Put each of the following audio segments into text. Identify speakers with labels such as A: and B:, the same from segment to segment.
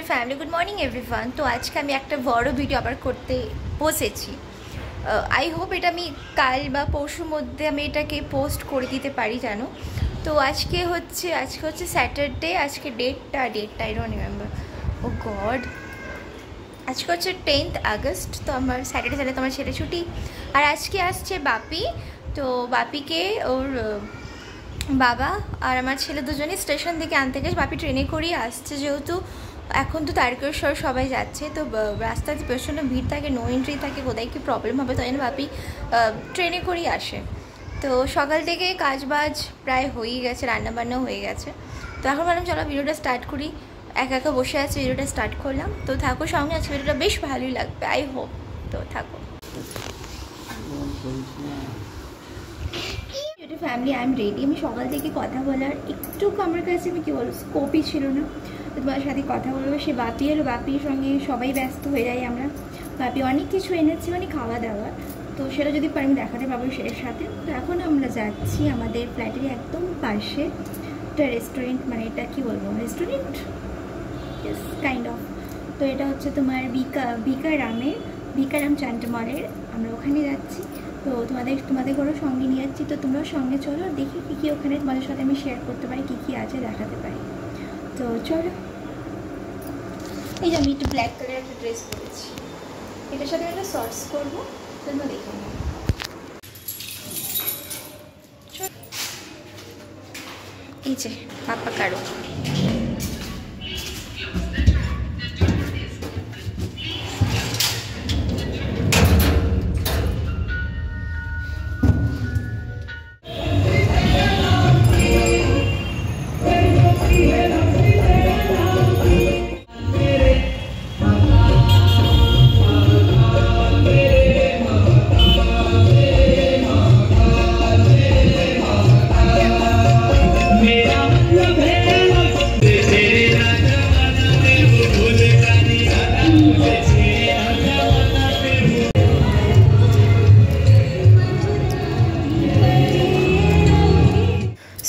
A: Family good morning everyone. तो आज के एक बड़ो भिडियो आबार करते बसेছি। आई होप এটা আমি কাল বা পরশুর মধ্যে আমি এটাকে পোস্ট করে দিতে পারি জানো। তো আজকে হচ্ছে স্যাটারডে। আজকে ডেটটা I don't remember. Oh God, আজকে হচ্ছে 10th আগস্ট। তো আমার স্যাটারডে তো আমার ছেলে ছুটি। আর আজকে আসছে বাপি। তো বাপিকে ওর বাবা আর আমার ছেলে দুজনেই স্টেশন থেকে আনতে গেছে। বাপি ট্রেনে করেই আসছে, যেহেতু এখন তো তারকেশ্বর সবাই যাচ্ছে, তো রাস্তাতে প্রচণ্ড ভিড় থাকে, নো এন্ট্রি থাকে, কোথায় কী প্রবলেম হবে, তাই জন্য বাপি ট্রেনে করেই আসে। তো সকাল থেকে কাজ বাজ প্রায় হয়েই গেছে, রান্নাবান্না হয়ে গেছে। তো এখন ভাবলাম চলো ভিডিওটা স্টার্ট করি। একা একা বসে আছে, ভিডিওটা স্টার্ট করলাম। তো থাকো সঙ্গে, আজকে ভিডিওটা বেশ ভালোই লাগবে, আই হোপ। তো থাকো ফ্যামিলি, আই এম রেডি। আমি সকাল থেকে কথা বলার একটু আমার কাছে আমি কী বলবো স্কোপই ছিল না তোমার সাথে কথা বলবো। সে বাপি এলো, বাপির সঙ্গে সবাই ব্যস্ত হয়ে যাই আমরা। বাপি অনেক কিছু এনেছি, মানে খাওয়া দাওয়া, তো সেটা যদি পারি আমি দেখাতে পারবো এর সাথে। তো এখন আমরা যাচ্ছি আমাদের ফ্ল্যাটের একদম পাশে একটা রেস্টুরেন্ট, মানে এটা কী বলবো রেস্টুরেন্ট, ইয়েস কাইন্ড অফ। তো এটা হচ্ছে তোমার ভিকারাম চান্টমলের, আমরা ওখানে যাচ্ছি। তো তোমাদের ঘরও সঙ্গে নিয়ে যাচ্ছি। তো তোমরাও সঙ্গে চলো, দেখি কী কী ওখানে তোমাদের সাথে আমি শেয়ার করতে পারি, কী কী আছে দেখাতে পারি। তো চলো, এই যে আমি একটু ব্ল্যাক কালার একটা ড্রেস পরেছি, এটার সাথে একটা শর্টস করবো, তোমরা দেখে নাও। এই যে পাপা কারো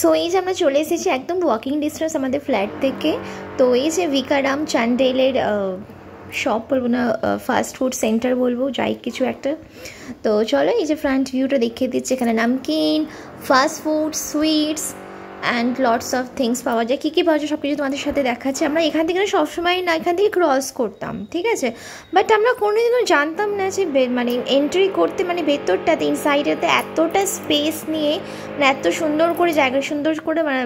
A: সো এই যে আমরা চলে এসেছি একদম ওয়াকিং ডিস্টেন্স আমাদের ফ্ল্যাট থেকে। তো এই যে ভিকারাম চান্ডেলের শপ বলবো না, ফাস্ট ফুড সেন্টার বলবো, যাই কিছু একটা। তো চলো এই যে ফ্রন্ট ভিউটা দেখিয়ে দিচ্ছে। এখানে namkeen, fast food, sweets and lots of things পাওয়া যায়। কী কী পাওয়া যায় সব কিছু তোমাদের সাথে দেখাচ্ছে। আমরা এখান থেকে সবসময় না এখান থেকে ক্রস করতাম, ঠিক আছে, বাট আমরা কোনোদিনও জানতাম না যে মানে এন্ট্রি করতে, মানে ভেতরটাতে ইনসাইডেতে এতটা স্পেস নিয়ে, মানে এত সুন্দর করে জায়গা সুন্দর করে মানে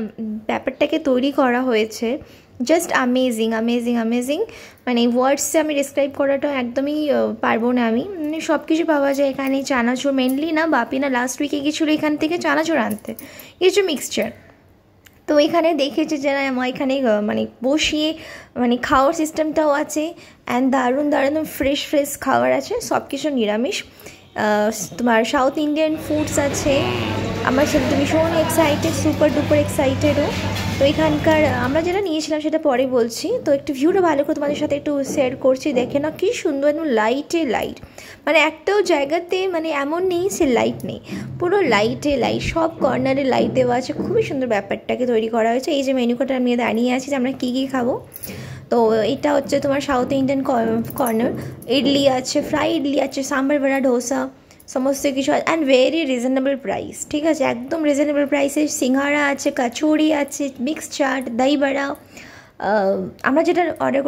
A: ব্যাপারটাকে তৈরি করা হয়েছে। জাস্ট অ্যামেজিং অ্যামেজিং অ্যামেজিং, মানে ওয়ার্ডসে আমি ডিসক্রাইব করাটা একদমই পারবো না আমি। মানে সব কিছু পাওয়া যায় এখানে। চানাচুর মেনলি না, বাপি না লাস্ট উইকে গেছিলো এখান থেকে চানাচুর আনতে, কিছু মিক্সচার। তো এখানে দেখেছি যে না আমার এখানে মানে বসিয়ে মানে খাওয়ার সিস্টেমটাও আছে, অ্যান্ড দারুণ দারুণ ফ্রেশ খাবার আছে, সব কিছু নিরামিষ। তোমার সাউথ ইন্ডিয়ান ফুডস আছে। আমার ছেলে তো ভীষণ এক্সাইটেড, সুপার ডুপার এক্সাইটেডও। তো এখানকার আমরা যেটা নিয়েছিলাম সেটা পরে বলছি। তো একটু ভিউটা ভালো করে তোমাদের সাথে একটু শেয়ার করছি, দেখে না কী সুন্দর, একদম লাইটে লাইট, মানে একটাও জায়গাতে মানে এমন নেই সে লাইট নেই, পুরো লাইটে লাইট, সব কর্নারে লাইট দেওয়া আছে। খুবই সুন্দর ব্যাপারটাকে তৈরি করা হয়েছে। এই যে মেনু কার্ডে আমি দাঁড়িয়ে আছি যে আমরা কী কী খাবো। তো এটা হচ্ছে তোমার সাউথ ইন্ডিয়ান কর্নার। ইডলি আছে, ফ্রাই ইডলি আছে, সাম্বার বড়া, ডোসা, সমস্ত কিছু, অ্যান্ড ভেরি রিজনেবল প্রাইস, ঠিক আছে, একদম রিজনেবল প্রাইসে। সিঙ্গাড়া আছে, কচুরি আছে, মিক্স চাট, দই বড়া। আমরা যেটা অর্ডার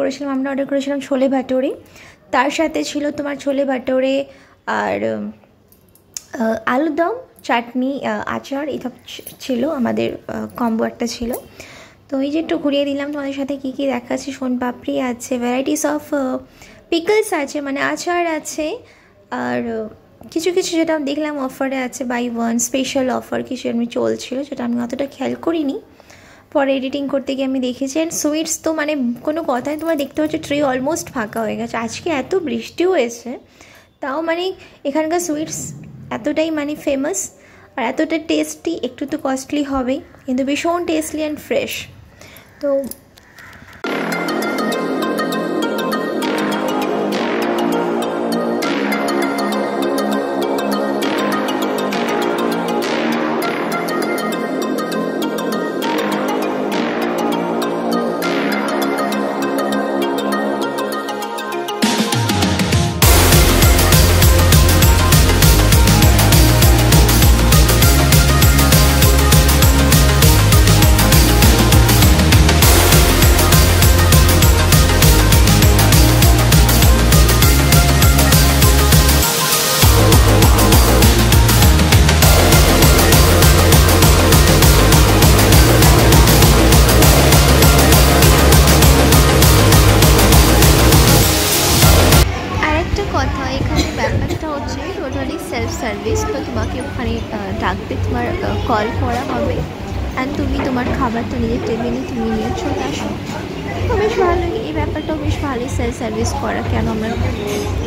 A: করেছিলাম ছোলে ভাটোরে, তার সাথে ছিল তোমার ছোলে ভাটোরে আর আলুদম, চাটনি, আচার, এসব ছিল আমাদের কম্বো একটা ছিল। তো এই যে একটু ঘুরিয়ে দিলাম তোমাদের সাথে কী কী দেখাচ্ছি। সোন পাপড়ি আছে, ভ্যারাইটিস অফ পিকলস আছে, মানে আচার আছে, আর কিছু কিছু যেটা দেখলাম অফারে আছে, বাই ওয়ান স্পেশাল অফার কিছু আমি চলছিল, যেটা আমি অতটা খেয়াল করিনি, পরে এডিটিং করতে গিয়ে আমি দেখেছি। অ্যান্ড সুইটস তো মানে কোনো কথাই, তোমরা দেখতে পাচ্ছ ট্রে অলমোস্ট ফাঁকা হয়ে গেছে। আজকে এত বৃষ্টি হয়েছে, তাও মানে এখানকার সুইটস এতটাই মানে ফেমাস আর এতটা টেস্টি, একটু তো কস্টলি হবেই, কিন্তু ভীষণ টেস্টলি অ্যান্ড ফ্রেশ। তো কল করা হবে অ্যান্ড তুমি তোমার খাবারটা নিজের টেবিলে তুমি নিয়ে চলে আসো। তো বেশ ভালোই, এই ব্যাপারটাও বেশ ভালোই, সেলফ সার্ভিস করা, কেন আমরা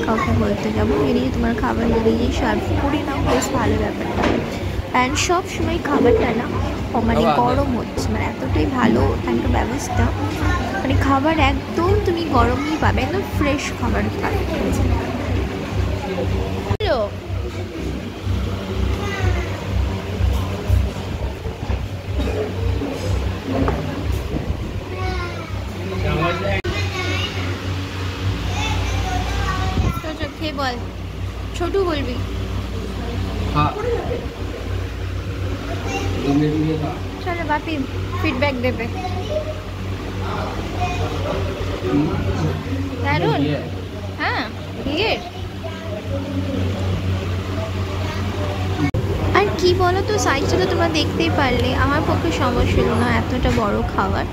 A: কাউকে বলতে যাবো, নিজে তোমার খাবার নিজেই সার্ভ করে নাও, বেশ ভালো ব্যাপারটা। অ্যান্ড সব সময় খাবারটা না মানে গরম হচ্ছে, মানে এতটাই ভালো একটা ব্যবস্থা, মানে খাবার একদম তুমি গরমই পাবে, একদম ফ্রেশ খাবার পাবে। খেয়ে বল, ছোটু বলবি? চলো বাপি ফিডব্যাক দেবে। দারুন, হ্যাঁ বিয়ের। আর কি বলো তো, সাইজটা তো তোমরা দেখতেই পারলে, আমার পক্ষে সম্ভব ছিল না এতটা বড় খাবার,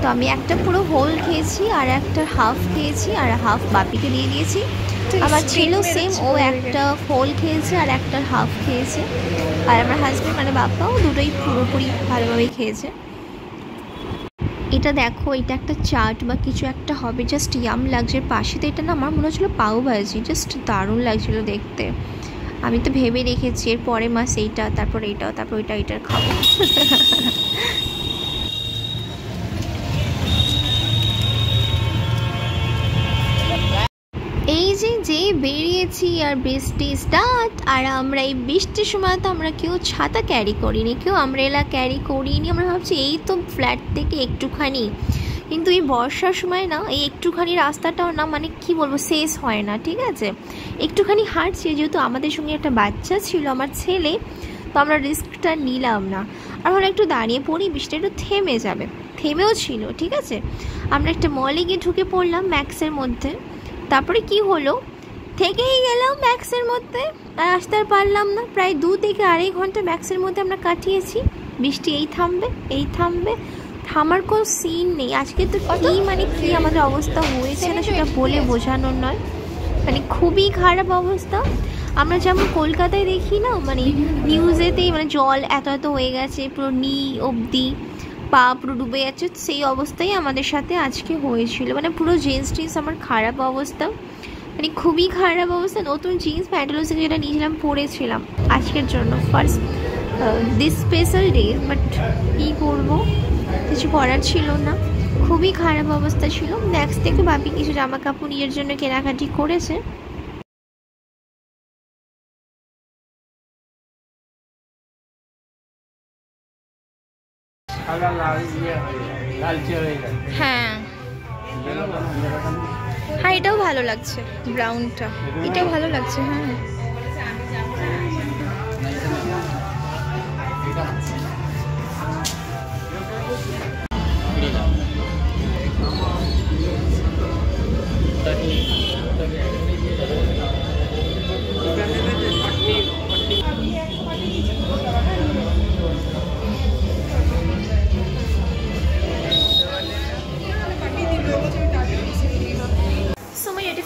A: তো আমি একটা পুরো হোল খেয়েছি আর একটা হাফ খেয়েছি, আর হাফ বাপিকে দিয়ে দিয়েছি। আমার ছিল সেম, ও একটা হোল খেয়েছে আর একটা হাফ খেয়েছে, আর আমার হাজব্যান্ড মানে বাপ্পাও দুটোই পুরোপুরি ভালোভাবেই খেয়েছে। এটা দেখো, এটা একটা চাট বা কিছু একটা হবে, জাস্ট ইয়াম লাগছে। পাশে তো এটা না আমার মনে হচ্ছিলো পাও ভাজি, জাস্ট দারুণ লাগছিলো দেখতে। আমি তো ভেবে রেখেছি এর পরে মাস এইটা, তারপর এইটাও, তারপর ওইটা এটার খাবো। এই যে বেরিয়েছি আর বৃষ্টি স্টার্ট, আর আমরা এই বৃষ্টির সময় তো আমরা কেউ ছাতা ক্যারি করিনি, কেউ আমব্রেলা ক্যারি করিনি। আমরা ভাবছি এই তো ফ্ল্যাট থেকে একটুখানি, কিন্তু এই বর্ষার সময় না এই একটুখানি রাস্তাটাও না মানে কি বলবো শেষ হয় না, ঠিক আছে। একটুখানি হাঁটছি, যেহেতু আমাদের সঙ্গে একটা বাচ্চা ছিল আমার ছেলে, তো আমরা রিস্কটা নিলাম না। আর হলো একটু দাঁড়িয়ে পড়ি, বৃষ্টিটা একটু থেমে যাবে, থেমেও ছিল, ঠিক আছে। আমরা একটা মলে গিয়ে ঢুকে পড়লাম ম্যাক্সের মধ্যে, তারপরে কি হলো থেকেই গেলাম ম্যাক্সের মধ্যে, আর আসতে আর পারলাম না। প্রায় 2 থেকে আড়াই ঘন্টা ম্যাক্সের মধ্যে আমরা কাটিয়েছি। বৃষ্টি এই থামবে এই থামবে, থামার কোনো সিন নেই। আজকে তো কি মানে কি আমাদের অবস্থা হয়েছে না সেটা বলে বোঝানোর নয়, মানে খুবই খারাপ অবস্থা। আমরা যেমন কলকাতায় দেখি না মানে নিউজেতেই মানে জল এত এত হয়ে গেছে, পুরো নি অবধি পা পুরো ডুবে যাচ্ছে, সেই অবস্থাই আমাদের সাথে আজকে হয়েছিল। মানে পুরো জিন্স টিন্স আমার খারাপ অবস্থা, মানে খুবই খারাপ অবস্থা। নতুন জিন্স প্যান্টালুন্স যেটা নিয়েছিলাম পরেছিলাম আজকের জন্য first this special day, but কী করবো, কিছু করার ছিল না, খুবই খারাপ অবস্থা ছিল। নেক্সট থেকে ভাবি কিছু জামা কাপড় নিজের জন্য কেনাকাটি করেছে। হ্যাঁ হ্যাঁ, এটাও ভালো লাগছে, ব্রাউনটা এটাও ভালো লাগছে। হ্যাঁ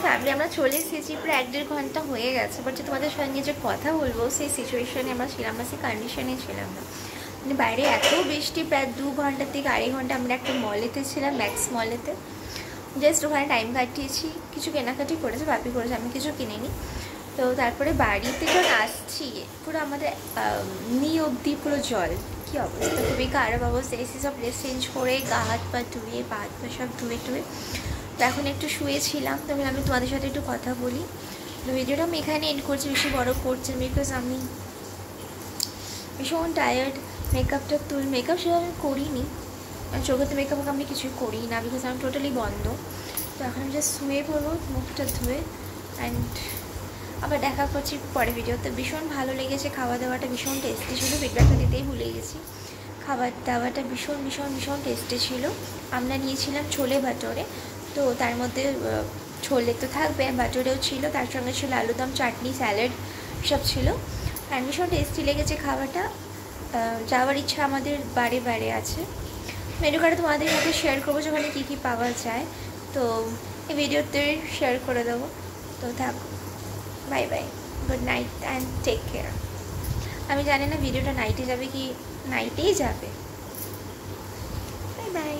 A: ফ্যামিলি আমরা চলে এসেছি, প্রায় 1-1.5 ঘন্টা হয়ে গেছে, বাট যে তোমাদের সঙ্গে যে কথা বলবো সেই সিচুয়েশানে আমরা ছিলাম না, সেই কন্ডিশনে ছিলাম না। মানে বাইরে এত বৃষ্টি, প্রায় 2 ঘন্টা থেকে আড়াই ঘন্টা আমরা একটা মলেতে ছিলাম, ম্যাক্স মলেতে, জাস্ট ওখানে টাইম কাটিয়েছি, কিছু কেনাকাটি করেছে, বাপি করেছে, আমি কিছু কিনিনি। তো তারপরে বাড়িতে যখন আসছি পুরো আমাদের নি অবধি পুরো জল, কী অবস্থা, খুবই খারাপ অবস্থা। এসে সব ড্রেস চেঞ্জ করে গা হাত পা ধুয়ে পা হাত পা সব ধুয়ে টুয়ে তো এখন একটু শুয়েছিলাম, তো আমি তোমাদের সাথে একটু কথা বলি। তো ভিডিওটা আমি এখানে এন্ড করছি, বেশি বড় করছি বিকজ আমি ভীষণ টায়ার্ড। মেকআপটা মেকআপ সেভাবে করিনি, চোখেতে মেকআপ আমি কিছুই করি না বিকজ আমি টোটালি বন্ধ। তো এখন আমি জাস্ট শুয়ে পড়বো মুখটা ধুয়ে, অ্যান্ড আবার দেখা করছি পরে ভিডিওতে। ভীষণ ভালো লেগেছে, খাওয়া দাওয়াটা ভীষণ টেস্টি ছিল, ফিডব্যাকটা দিতেই ভুলে গেছি। খাবার দাওয়াটা ভীষণ ভীষণ ভীষণ টেস্টি ছিল। আমরা নিয়েছিলাম ছোলে ভাটোরে, তো তার মধ্যে ছোলে তো থাকবে, ভাটোরেও ছিল, তার সঙ্গে ছিল আলুদম, চাটনি, স্যালাড সব ছিল, আর ভীষণ টেস্টি লেগেছে খাবারটা। যাওয়ার ইচ্ছা আমাদের বারে বারে আছে। মেনু কার্ডে তোমাদের সাথে শেয়ার করবো যে ওখানে কী কী পাওয়া যায়, তো এই ভিডিওতে শেয়ার করে দেবো। তো থাকো, bye bye, good night and take care. আমি জানি না ভিডিওটা নাইটে যাবে কি নাইটেই যাবে। Bye by.